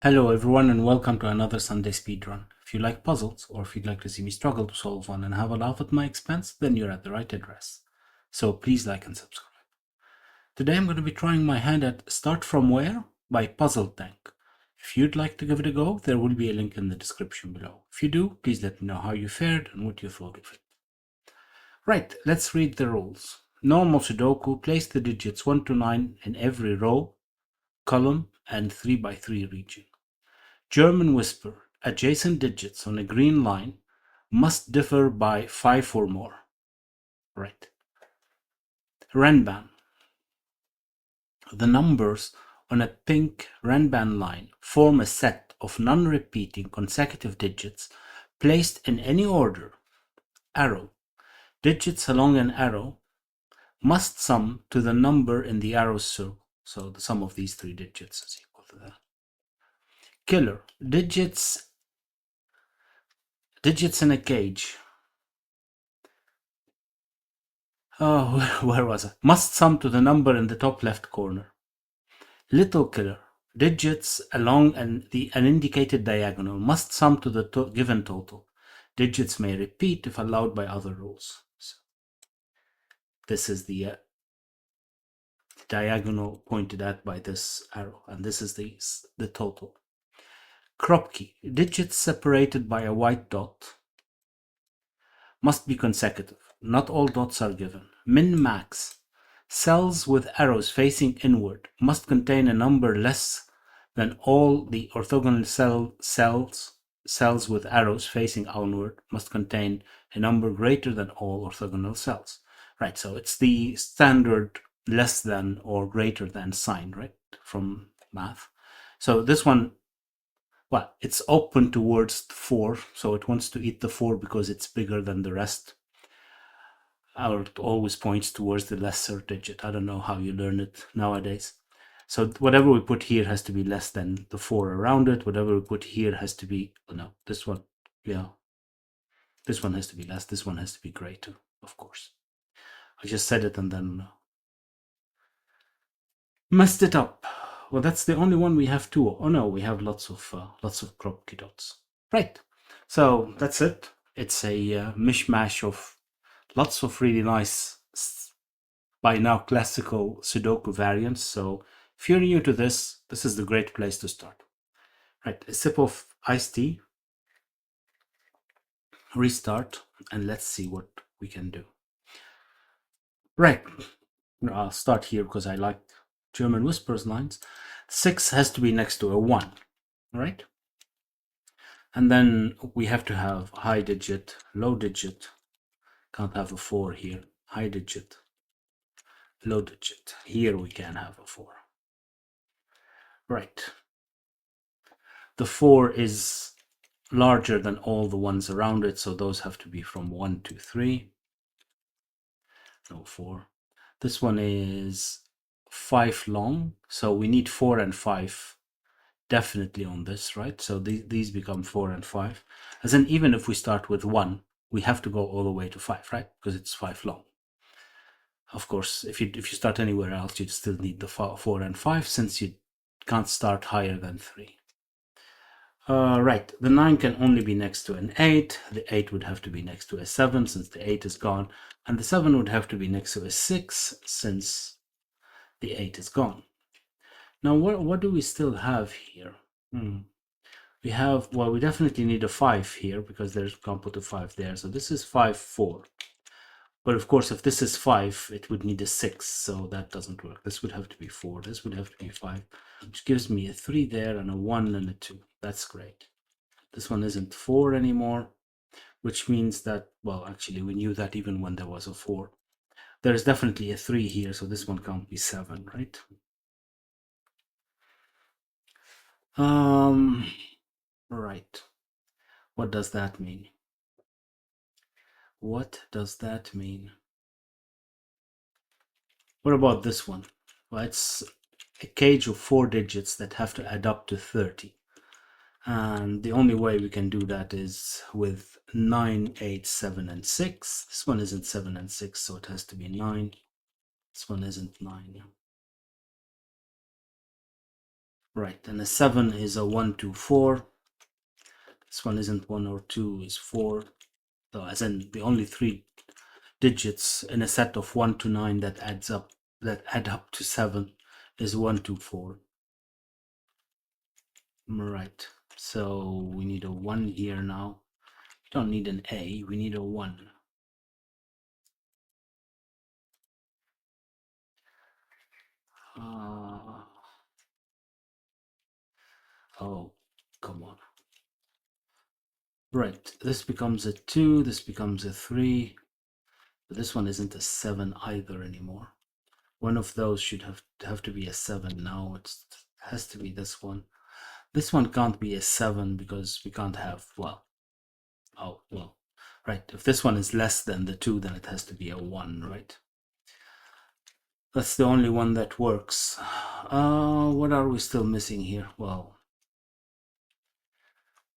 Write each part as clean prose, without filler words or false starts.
Hello everyone and welcome to another Sunday speedrun. If you like puzzles or if you'd like to see me struggle to solve one and have a laugh at my expense, then you're at the right address. So please like and subscribe. Today I'm going to be trying my hand at Start From Where by Puzzle Tank. If you'd like to give it a go, there will be a link in the description below. If you do, please let me know how you fared and what you thought of it. Right, let's read the rules. Normal Sudoku, place the digits 1 to 9 in every row, column, and 3 by 3 region. German Whisper, adjacent digits on a green line must differ by 5 or more. Right. Renban. The numbers on a pink renban line form a set of non-repeating consecutive digits placed in any order. Arrow. Digits along an arrow must sum to the number in the arrow's circle. So the sum of these three digits is equal to that. Killer. Digits in a cage. Oh, where was it? Must sum to the number in the top left corner. Little killer. Digits along an indicated diagonal must sum to the given total. Digits may repeat if allowed by other rules. So this is the diagonal pointed at by this arrow, and this is the total. Kropki. Digits separated by a white dot must be consecutive. Not all dots are given. Min-max. Cells with arrows facing inward must contain a number less than all the orthogonal cells with arrows facing outward must contain a number greater than all orthogonal cells. Right, so it's the standard less than or greater than sign, right, from math. So this one, well, it's open towards 4, so it wants to eat the 4 because it's bigger than the rest. It always points towards the lesser digit. I don't know how you learn it nowadays. So whatever we put here has to be less than the 4 around it. Whatever we put here has to be, no, this one, yeah. This one has to be less. This one has to be greater, of course. I just said it and then messed it up. Well, that's the only one we have two. Oh no, we have lots of kropki dots. Right. So that's it. It's a mishmash of lots of really nice, by now classical Sudoku variants. So if you're new to this, this is the great place to start. Right, a sip of iced tea, restart, and let's see what we can do. Right, I'll start here because I like German Whispers lines. 6 has to be next to a 1, right? And then we have to have high digit, low digit. Can't have a 4 here. High digit, low digit. Here we can have a 4. Right. The 4 is larger than all the ones around it, so those have to be from 1 to 3. No, 4. This one is 5 long, so we need 4 and 5 definitely on this, right? So these become 4 and 5. As in, even if we start with 1, we have to go all the way to 5, right? Because it's 5 long. Of course, if you start anywhere else, you'd still need the 4 and 5, since you can't start higher than 3. Right, the 9 can only be next to an 8. The 8 would have to be next to a 7 since the 8 is gone. And the 7 would have to be next to a 6 since the 8 is gone. Now, what do we still have here? We have, well, we definitely need a 5 here because there's can't put a 5 there. So this is 5, 4. But of course, if this is 5, it would need a 6. So that doesn't work. This would have to be 4. This would have to be 5, which gives me a 3 there and a 1 and a 2. That's great. This one isn't 4 anymore, which means that, well, actually, we knew that even when there was a 4. There's definitely a 3 here, so this one can't be 7, right? Right. What does that mean? What does that mean? What about this one? Well, it's a cage of 4 digits that have to add up to 30. And the only way we can do that is with 9, 8, 7, and 6. This one isn't 7 and 6, so it has to be 9. This one isn't 9. Right, and a 7 is a 1, 2, 4. This one isn't 1 or 2, is 4. So as in the only 3 digits in a set of 1 to 9 that add up to 7 is 1, 2, 4. Right, so we need a 1 here now. We don't need an A, we need a 1. Oh, come on. Right, this becomes a 2, this becomes a 3. But this one isn't a 7 either anymore. One of those should have to be a 7 now. It has to be this one. This one can't be a 7 because we can't have, well, oh, well, right. If this one is less than the 2, then it has to be a 1, right? That's the only one that works. What are we still missing here? Well,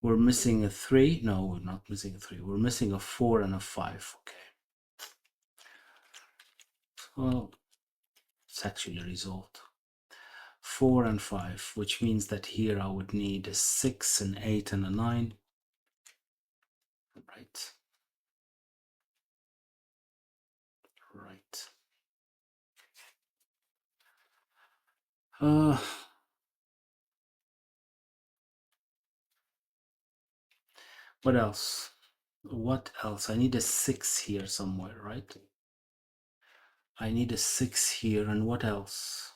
we're missing a 3. No, we're not missing a 3. We're missing a 4 and a 5. Okay. Well, it's actually resolved. 4 and 5, which means that here I would need a 6, an 8, and a 9. Right. Right. What else? What else? I need a 6 here somewhere, right? I need a 6 here, and what else?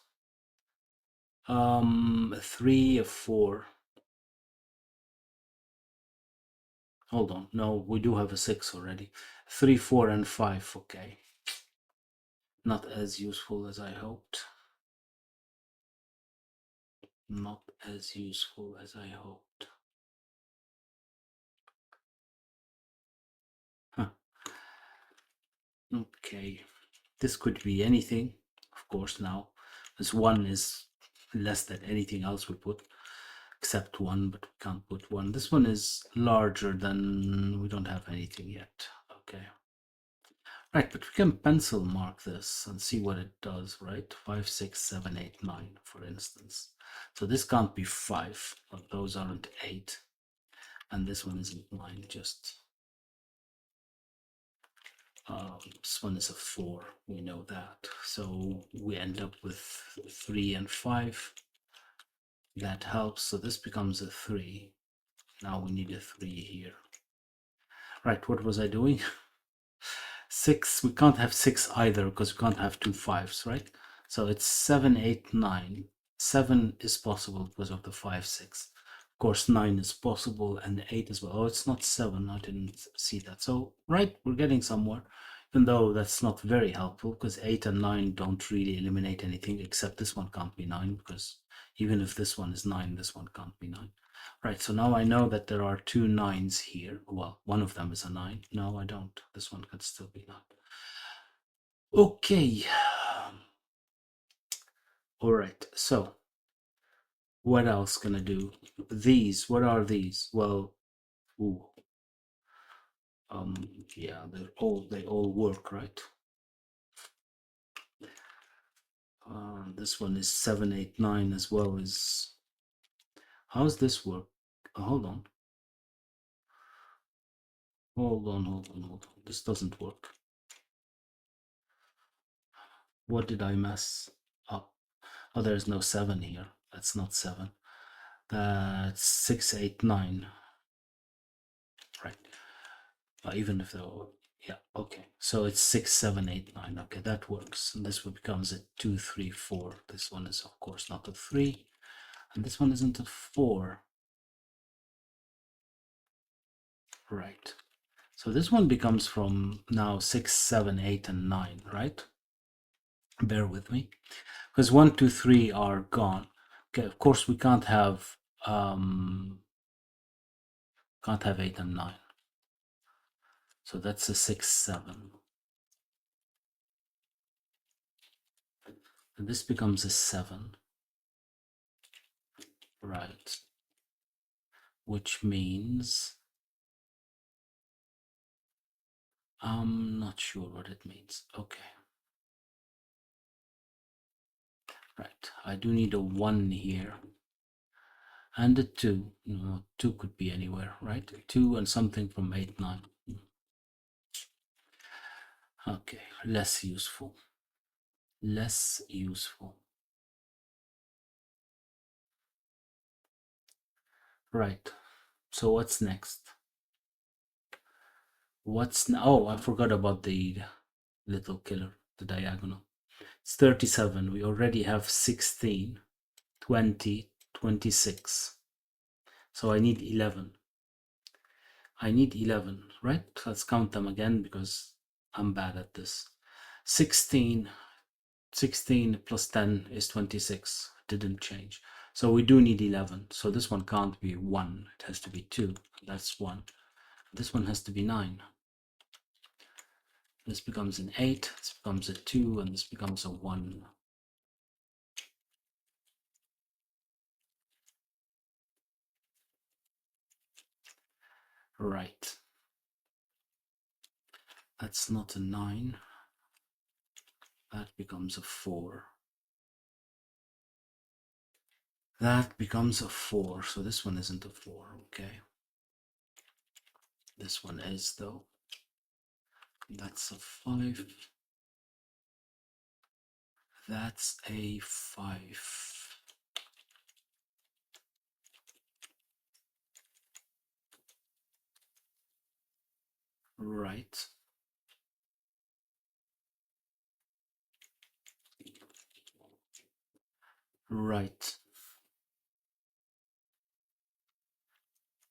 A 3, a 4. Hold on. No, we do have a 6 already. 3, 4, and 5. Okay. Not as useful as I hoped. Not as useful as I hoped. Huh. Okay. This could be anything, of course, now. This 1 is less than anything else we put, except 1, but we can't put 1. This one is larger than, we don't have anything yet. Okay. Right, but we can pencil mark this and see what it does, right? 5, 6, 7, 8, 9, for instance. So this can't be 5, but those aren't 8. And this one isn't 9, just this one is a 4, we know that. So we end up with 3 and 5. That helps. So this becomes a 3. Now we need a 3 here. Right, what was I doing? 6, we can't have 6 either because we can't have 2 5s, right? So it's 7, 8, 9. 7 is possible because of the 5, 6. Of course, 9 is possible and 8 as well. Oh, it's not 7. I didn't see that. So, right, we're getting somewhere. Even though that's not very helpful because 8 and 9 don't really eliminate anything except this one can't be 9 because even if this one is 9, this one can't be 9. Right, so now I know that there are 2 9s here. Well, one of them is a 9. No, I don't. This one could still be 9. Okay. All right, so what else can I do? These, what are these? Well, ooh. Yeah, they all work, right? This one is 7, 8, 9 as well as. How's this work? Hold on. Hold on. This doesn't work. What did I mess up? Oh, there's no 7 here. That's not 7. That's 6, 8, 9. Right. Even if they're. Yeah, okay. So it's 6, 7, 8, 9. Okay, that works. And this becomes a 2, 3, 4. This one is, of course, not a 3. And this one isn't a 4. Right. So this one becomes from now 6, 7, 8, and 9, right? Bear with me. Because 1, 2, 3 are gone. Okay, of course we can't have 8 and 9. So that's a 6, 7. And this becomes a 7. Right. Which means I'm not sure what it means. Okay. Right. I do need a 1 here. And a 2. No, 2 could be anywhere, right? 2 and something from 8, 9. Okay, less useful. Less useful. Right. So what's next? Oh, I forgot about the little killer, the diagonal. It's 37. We already have 16, 20, 26. So I need 11. I need 11, right? Let's count them again because I'm bad at this. 16 plus 10 is 26. Didn't change. So we do need 11. So this one can't be 1. It has to be 2. That's 1. This one has to be 9. This becomes an 8. This becomes a 2. And this becomes a 1. Right. That's not a 9. That becomes a 4. That becomes a 4. So this one isn't a 4. Okay. This one is, though. That's a 5. That's a 5. Right. Right.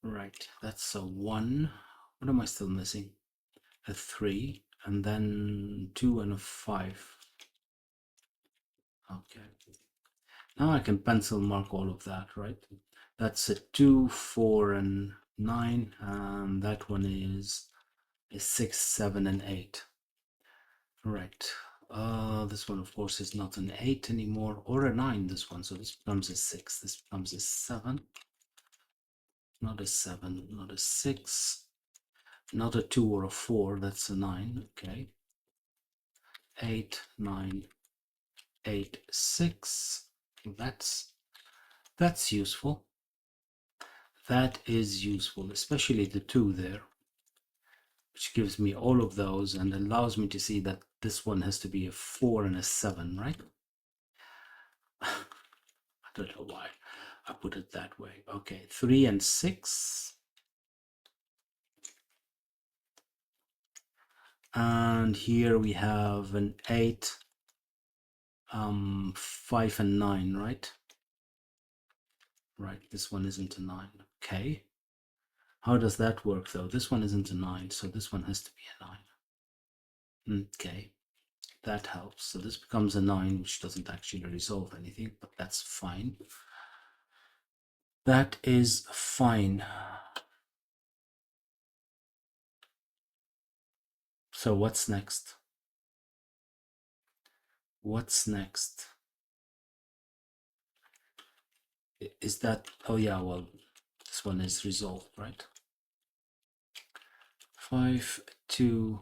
Right. That's a 1. What am I still missing? A 3. And then 2 and a 5. Okay. Now I can pencil mark all of that, right? That's a 2, 4, and 9. And that one is a 6, 7, and 8. Right. This one, of course, is not an 8 anymore, or a 9, this one. So this becomes a 6. This becomes a 7. Not a 7, not a 6. Not a 2 or a 4. That's a 9. Okay. 8, 9, 8, 6. That's useful. That is useful, especially the 2 there, which gives me all of those and allows me to see that this one has to be a 4 and a 7, right? I don't know why I put it that way. Okay, 3 and 6. And here we have an 8, 5 and 9, right? Right, this one isn't a 9. Okay. How does that work though? This one isn't a 9, so this one has to be a 9. Okay, that helps. So this becomes a 9, which doesn't actually resolve anything, but that's fine. That is fine. So what's next? What's next? Is that, oh yeah, well, this one is resolved, right? 5, 2,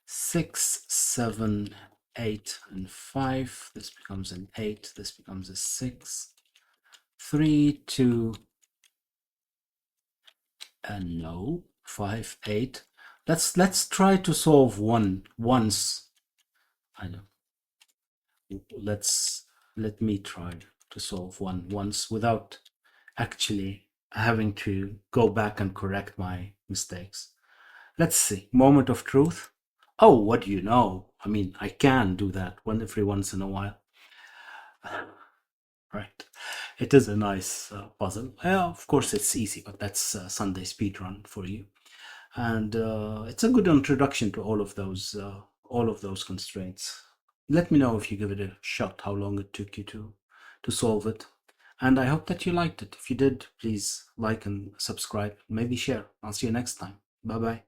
6, 7, 8, and 5. This becomes an 8. This becomes a 6. 3, 2, and no. 5, 8. Let's try to solve one once. I know. Let me try to solve one once without actually having to go back and correct my mistakes. Let's see. Moment of truth. Oh, what do you know? I mean, I can do that every once in a while. Right. It is a nice puzzle. Yeah, of course, it's easy, but that's Sunday speedrun for you. And it's a good introduction to all of those constraints. Let me know if you give it a shot, how long it took you to solve it. And I hope that you liked it. If you did, please like and subscribe, maybe share. I'll see you next time. Bye bye.